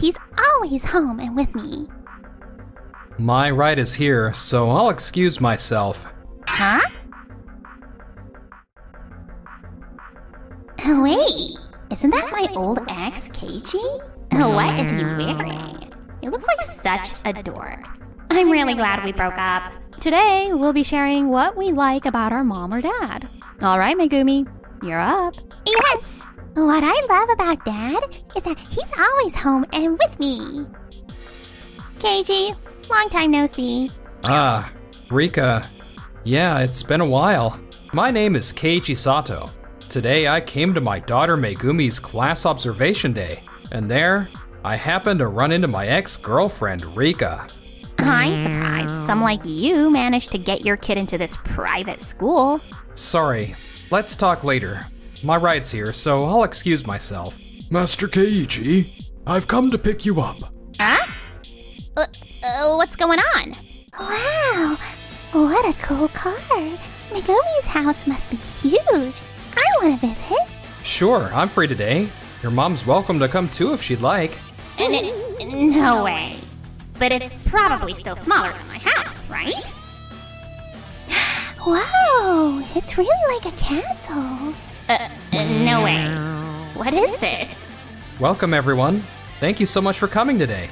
He's always home and with me. My ride is here, so I'll excuse myself. Huh? Oh wait, isn't that my old ex, Keiji? What is he wearing? He looks like such a dork. I'm really glad we broke up. Today, we'll be sharing what we like about our mom or dad. All right, Megumi, you're up. Yes! What I love about Dad is that he's always home and with me. Keiji, long time no see. Ah, Rika. Yeah, it's been a while. My name is Keiji Sato. Today I came to my daughter Megumi's class observation day, and there I happened to run into my ex-girlfriend Rika. I'm surprised some like you managed to get your kid into this private school. Sorry, let's talk later. My ride's here, so I'll excuse myself. Master Keiichi, I've come to pick you up. Huh? What's going on? Wow, what a cool car. Megumi's house must be huge. I want to visit. Sure, I'm free today. Your mom's welcome to come too if she'd like. No way. But it's probably still smaller than my house, right? Whoa, it's really like a castle. No way. What is this? Welcome everyone. Thank you so much for coming today.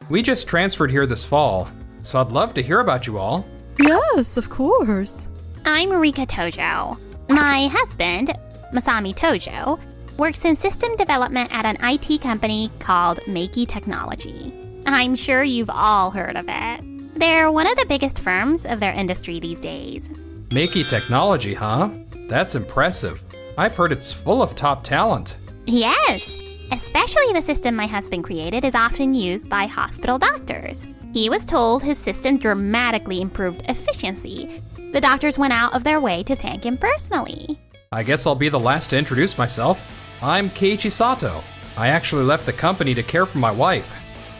We just transferred here this fall, so I'd love to hear about you all. Yes, of course. I'm Rika Tojo. My husband, Masami Tojo, works in system development at an IT company called Manga Technology. I'm sure you've all heard of it. They're one of the biggest firms of their industry these days. Manga Technology, huh? That's impressive. I've heard it's full of top talent. Yes, especially the system my husband created is often used by hospital doctors. He was told his system dramatically improved efficiency. The doctors went out of their way to thank him personally. I guess I'll be the last to introduce myself. I'm Keiichi Sato. I actually left the company to care for my wife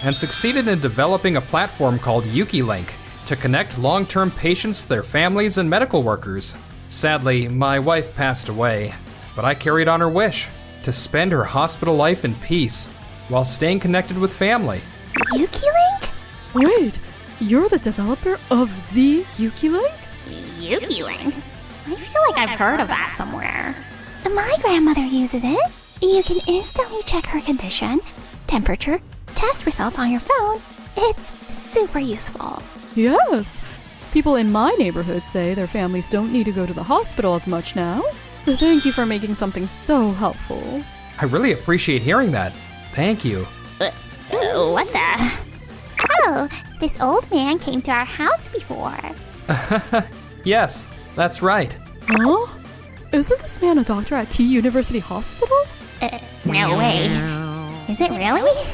and succeeded in developing a platform called YukiLink to connect long-term patients, their families, and medical workers. Sadly, my wife passed away, but I carried on her wish to spend her hospital life in peace while staying connected with family. YukiLink? Wait, you're the developer of the YukiLink? YukiLink? I feel like I've heard of that somewhere. My grandmother uses it. You can instantly check her condition, temperature, test results on your phone. It's super useful. Yes. People in my neighborhood say their families don't need to go to the hospital as much now. Thank you for making something so helpful. I really appreciate hearing that. Thank you. What the? Oh, this old man came to our house before. Yes, that's right. Huh? Isn't this man a doctor at T University Hospital? No way. Is it really?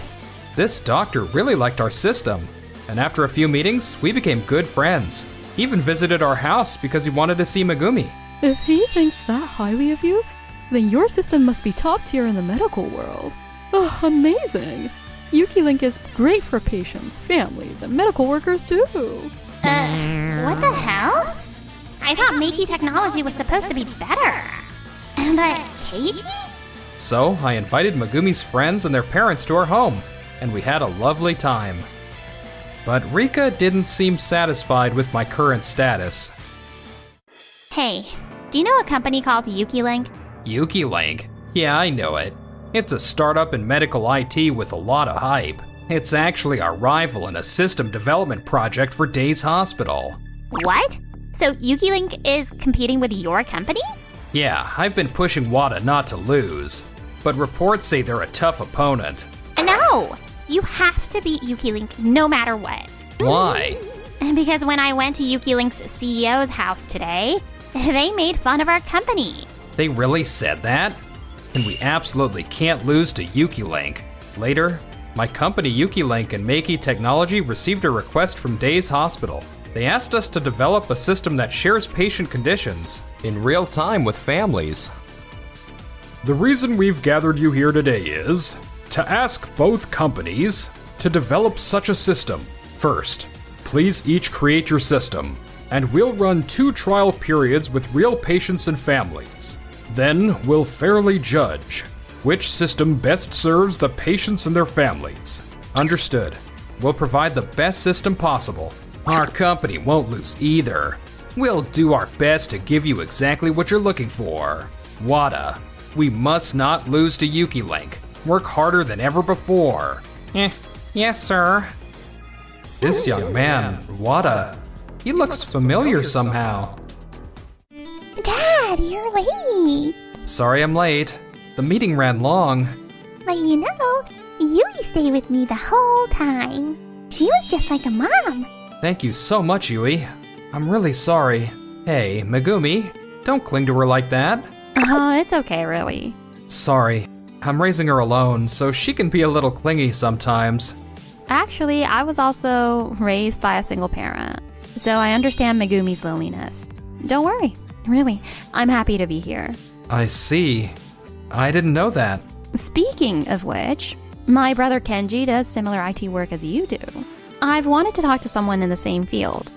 This doctor really liked our system, and after a few meetings, we became good friends. He even visited our house because he wanted to see Megumi. If he thinks that highly of you, then your system must be top tier in the medical world. Oh, amazing! YukiLink is great for patients, families, and medical workers too. What the hell? I thought Manga Technology was supposed to be better. But Keiji? So I invited Megumi's friends and their parents to our home, and we had a lovely time. But Rika didn't seem satisfied with my current status. Hey, do you know a company called YukiLink? YukiLink? Yeah, I know it. It's a startup in medical IT with a lot of hype. It's actually our rival in a system development project for Days Hospital. What? So YukiLink is competing with your company? Yeah, I've been pushing WADA not to lose, but reports say they're a tough opponent. No! You have to beat YukiLink no matter what. Why? Because when I went to YukiLink's CEO's house today, they made fun of our company. They really said that? And we absolutely can't lose to YukiLink. Later, my company YukiLink and Manga Technology received a request from Days Hospital. They asked us to develop a system that shares patient conditions in real time with families. The reason we've gathered you here today is to ask both companies to develop such a system. First, please each create your system, and we'll run 2 trial periods with real patients and families. Then we'll fairly judge. Which system best serves the patients and their families? Understood. We'll provide the best system possible. Our company won't lose either. We'll do our best to give you exactly what you're looking for. Wada, we must not lose to UkiLink. Work harder than ever before. Yes, sir. This young man, Wada, he looks familiar somehow. Dad, you're late. Sorry I'm late. The meeting ran long. But you know, Yui stayed with me the whole time. She was just like a mom. Thank you so much, Yui. I'm really sorry. Hey, Megumi, don't cling to her like that. Oh, it's okay, really. Sorry, I'm raising her alone, so she can be a little clingy sometimes. Actually, I was also raised by a single parent, so I understand Megumi's loneliness. Don't worry, really, I'm happy to be here. I see. I didn't know that. Speaking of which, my brother Kenji does similar IT work as you do. I've wanted to talk to someone in the same field.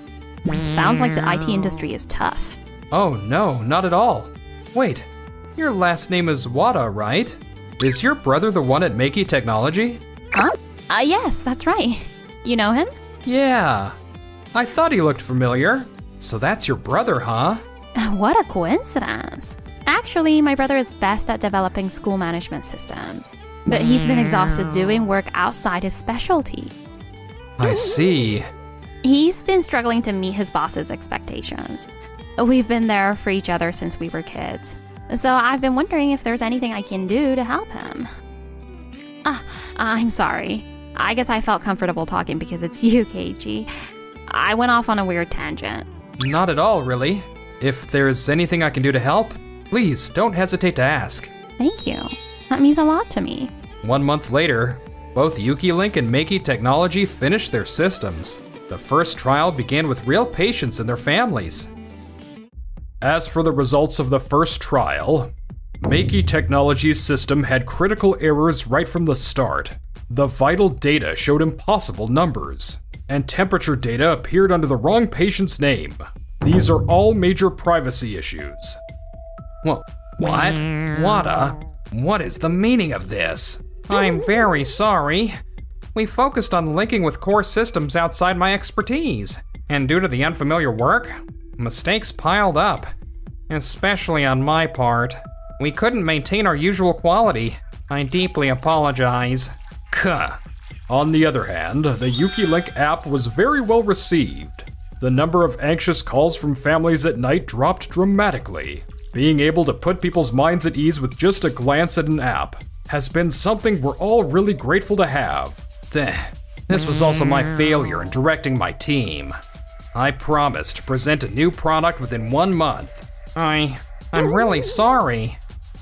Sounds like the IT industry is tough. Oh no, not at all. Wait, your last name is Wada, right? Is your brother the one at Meiki Technology? Huh? Yes, that's right. You know him? Yeah. I thought he looked familiar. So that's your brother, huh? What a coincidence. Actually, my brother is best at developing school management systems, but he's been exhausted doing work outside his specialty. I see. He's been struggling to meet his boss's expectations. We've been there for each other since we were kids, so I've been wondering if there's anything I can do to help him. I'm sorry. I guess I felt comfortable talking because it's you, Keiichi. I went off on a weird tangent. Not at all, really. If there's anything I can do to help, please don't hesitate to ask. Thank you. That means a lot to me. 1 month later, both UkiLink and Meiki Technology finished their systems. The first trial began with real patients and their families. As for the results of the first trial, Meiki Technology's system had critical errors right from the start. The vital data showed impossible numbers, and temperature data appeared under the wrong patient's name. These are all major privacy issues. Well, what? Wada? What is the meaning of this? I'm very sorry. We focused on linking with core systems outside my expertise, and due to the unfamiliar work, mistakes piled up, especially on my part. We couldn't maintain our usual quality. I deeply apologize. Kuh. On the other hand, the UkiLink app was very well received. The number of anxious calls from families at night dropped dramatically. Being able to put people's minds at ease with just a glance at an app has been something we're all really grateful to have. This was also my failure in directing my team. I promised to present a new product within 1 month. I'm really sorry.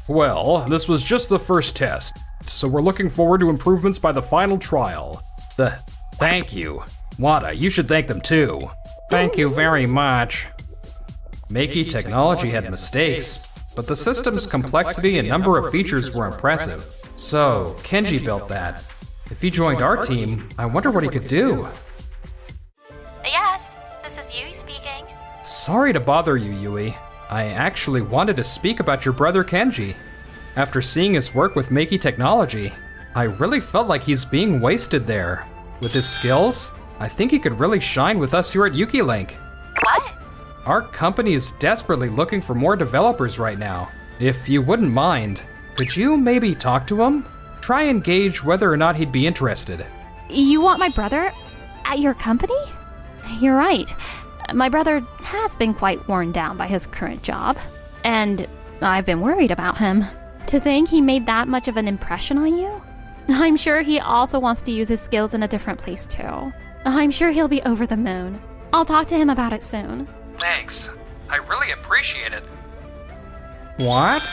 Well, this was just the first test, so we're looking forward to improvements by the final trial. Thank you. Wada, you should thank them too. Thank you very much. Meiki Technology had mistakes, but the system's complexity and number of features were impressive. So, Kenji built that. If he joined our team, I wonder what he could do. Yes, this is Yui speaking. Sorry to bother you, Yui. I actually wanted to speak about your brother Kenji. After seeing his work with Meiki Technology, I really felt like he's being wasted there. With his skills, I think he could really shine with us here at UkiLink. What? Our company is desperately looking for more developers right now. If you wouldn't mind, could you maybe talk to him? Try and gauge whether or not he'd be interested. You want my brother at your company? You're right. My brother has been quite worn down by his current job, and I've been worried about him. To think he made that much of an impression on you? I'm sure he also wants to use his skills in a different place too. I'm sure he'll be over the moon. I'll talk to him about it soon. Thanks. I really appreciate it. What?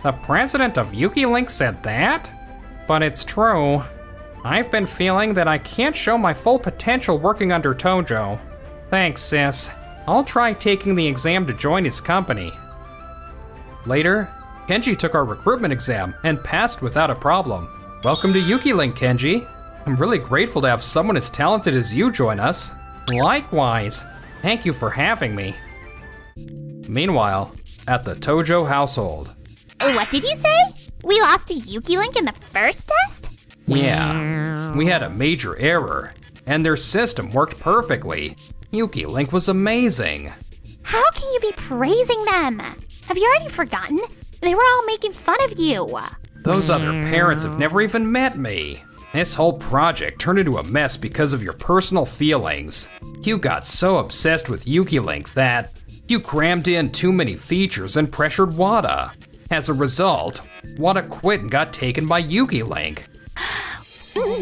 The president of UkiLink said that? But it's true. I've been feeling that I can't show my full potential working under Tojo. Thanks, sis. I'll try taking the exam to join his company. Later, Kenji took our recruitment exam and passed without a problem. Welcome to UkiLink, Kenji. I'm really grateful to have someone as talented as you join us. Likewise. Thank you for having me. Meanwhile, at the Tojo household. What did you say? We lost to YukiLink in the first test? Yeah, we had a major error, and their system worked perfectly. YukiLink was amazing. How can you be praising them? Have you already forgotten? They were all making fun of you. Those other parents have never even met me. This whole project turned into a mess because of your personal feelings. You got so obsessed with YukiLink that you crammed in too many features and pressured Wada. As a result, Wada quit and got taken by YukiLink.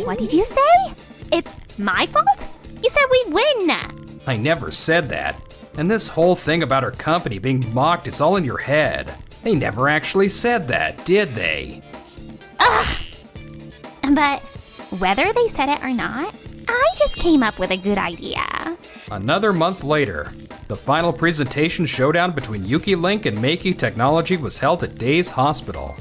What did you say? It's my fault? You said we'd win. I never said that. And this whole thing about our company being mocked is all in your head. They never actually said that, did they? Ugh. But whether they said it or not, I just came up with a good idea. Another month later, the final presentation showdown between YukiLink and Meiki Technology was held at Days Hospital.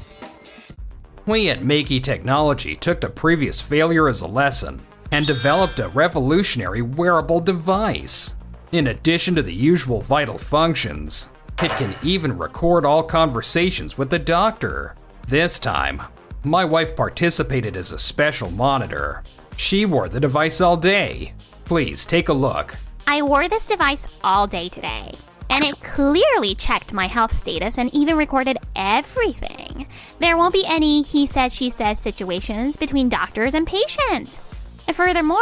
We at Meiki Technology took the previous failure as a lesson and developed a revolutionary wearable device. In addition to the usual vital functions, it can even record all conversations with the doctor. This time, my wife participated as a special monitor. She wore the device all day. Please take a look. I wore this device all day today, and it clearly checked my health status and even recorded everything. There won't be any he said, she said situations between doctors and patients. Furthermore,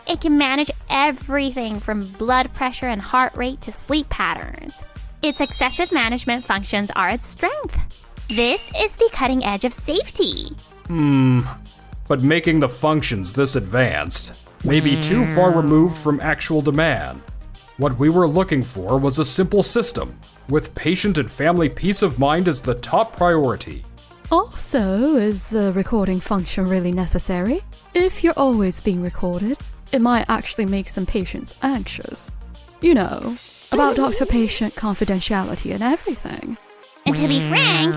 it can manage everything from blood pressure and heart rate to sleep patterns. Its excessive management functions are its strength. This is the cutting edge of safety. But making the functions this advanced may be too far removed from actual demand. What we were looking for was a simple system, with patient and family peace of mind as the top priority. Also, is the recording function really necessary? If you're always being recorded, it might actually make some patients anxious. You know, about doctor-patient confidentiality and everything. And to be frank,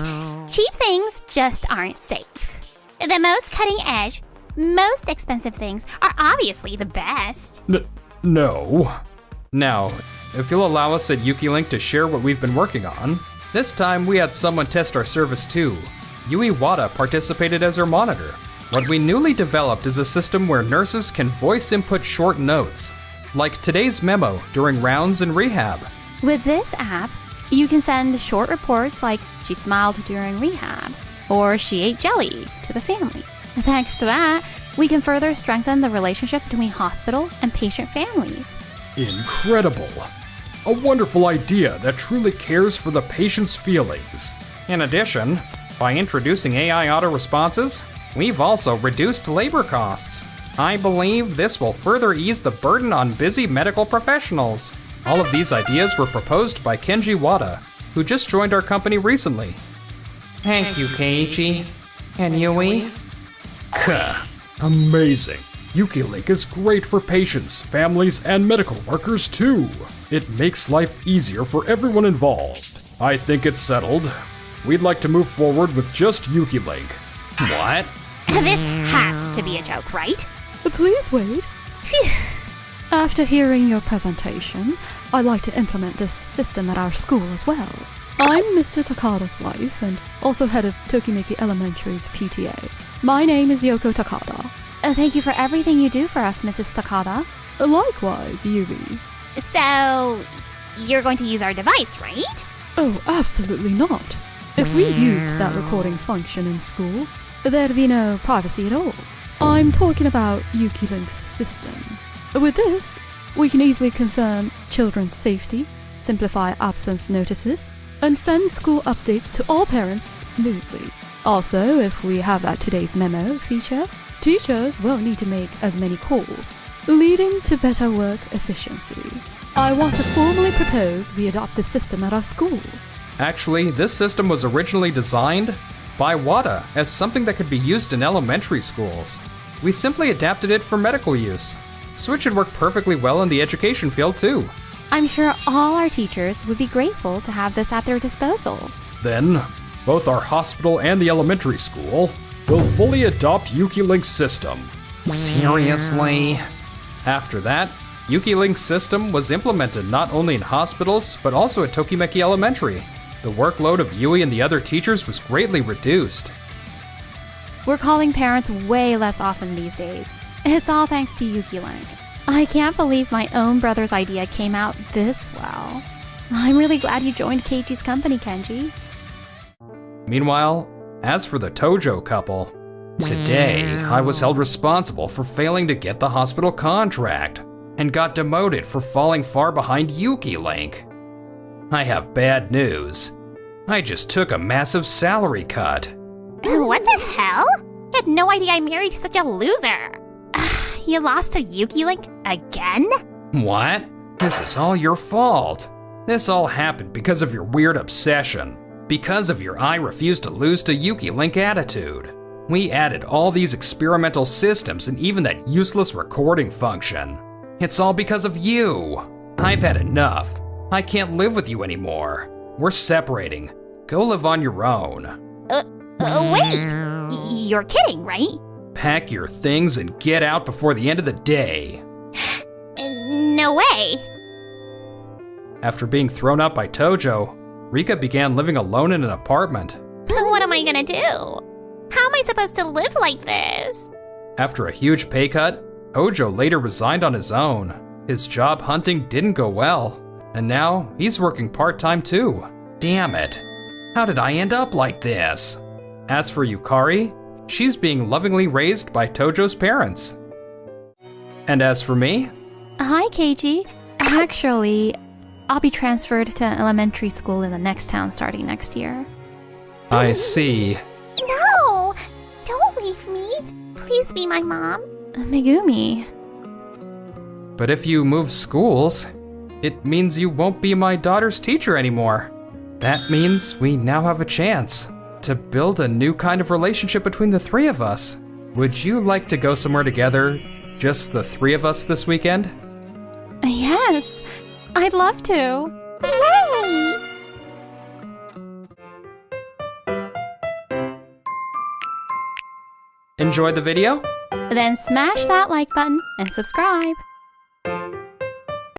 cheap things just aren't safe. The most cutting edge, most expensive things are obviously the best. No. Now, if you'll allow us at YukiLink to share what we've been working on, this time we had someone test our service too. Yui Wada participated as our monitor. What we newly developed is a system where nurses can voice input short notes, like today's memo during rounds in rehab. With this app, you can send short reports like she smiled during rehab or she ate jelly to the family. Thanks to that, we can further strengthen the relationship between hospital and patient families. Incredible. A wonderful idea that truly cares for the patient's feelings. In addition, by introducing AI auto responses, we've also reduced labor costs. I believe this will further ease the burden on busy medical professionals. All of these ideas were proposed by Kenji Wada, who just joined our company recently. Thank you, Keiichi. And Yui? Amazing. YukiLink is great for patients, families, and medical workers too. It makes life easier for everyone involved. I think it's settled. We'd like to move forward with just YukiLink. What? This has to be a joke, right? Please wait. Phew. After hearing your presentation, I'd like to implement this system at our school as well. I'm Mr. Takada's wife and also head of Tokimeki Elementary's PTA. My name is Yoko Takada. Thank you for everything you do for us, Mrs. Takada. Likewise, Yuri. So, you're going to use our device, right? Oh, absolutely not. If we used that recording function in school, there'd be no privacy at all. I'm talking about YukiLink's system. With this, we can easily confirm children's safety, simplify absence notices, and send school updates to all parents smoothly. Also, if we have that today's memo feature, teachers won't need to make as many calls, leading to better work efficiency. I want to formally propose we adopt this system at our school. Actually, this system was originally designed by Wada as something that could be used in elementary schools. We simply adapted it for medical use, so it should work perfectly well in the education field too. I'm sure all our teachers would be grateful to have this at their disposal. Then, both our hospital and the elementary school will fully adopt YukiLink's system. Seriously? After that, YukiLink's system was implemented not only in hospitals, but also at Tokimeki Elementary. The workload of Yui and the other teachers was greatly reduced. We're calling parents way less often these days. It's all thanks to Yuki Link. I can't believe my own brother's idea came out this well. I'm really glad you joined Keiichi's company, Kenji. Meanwhile, as for the Tojo couple, today I was held responsible for failing to get the hospital contract and got demoted for falling far behind Yuki Link. I have bad news. I just took a massive salary cut. What the hell? I had no idea I married such a loser. You lost to Yuki Link again? What? This is all your fault. This all happened because of your weird obsession. Because of your I refuse to lose to Yuki Link attitude. We added all these experimental systems and even that useless recording function. It's all because of you. I've had enough. I can't live with you anymore. We're separating. Go live on your own. Wait! You're kidding, right? Pack your things and get out before the end of the day. No way! After being thrown out by Tojo, Rika began living alone in an apartment. What am I gonna do? How am I supposed to live like this? After a huge pay cut, Tojo later resigned on his own. His job hunting didn't go well, and now he's working part-time too. Damn it. How did I end up like this? As for Yukari, she's being lovingly raised by Tojo's parents. And as for me? Hi, Keiichi. Actually, I'll be transferred to elementary school in the next town starting next year. I see. No! Don't leave me. Please be my mom. Megumi. But if you move schools, it means you won't be my daughter's teacher anymore. That means we now have a chance to build a new kind of relationship between the three of us. Would you like to go somewhere together, just the three of us this weekend? Yes, I'd love to. Yay! Enjoyed the video? Then smash that like button and subscribe.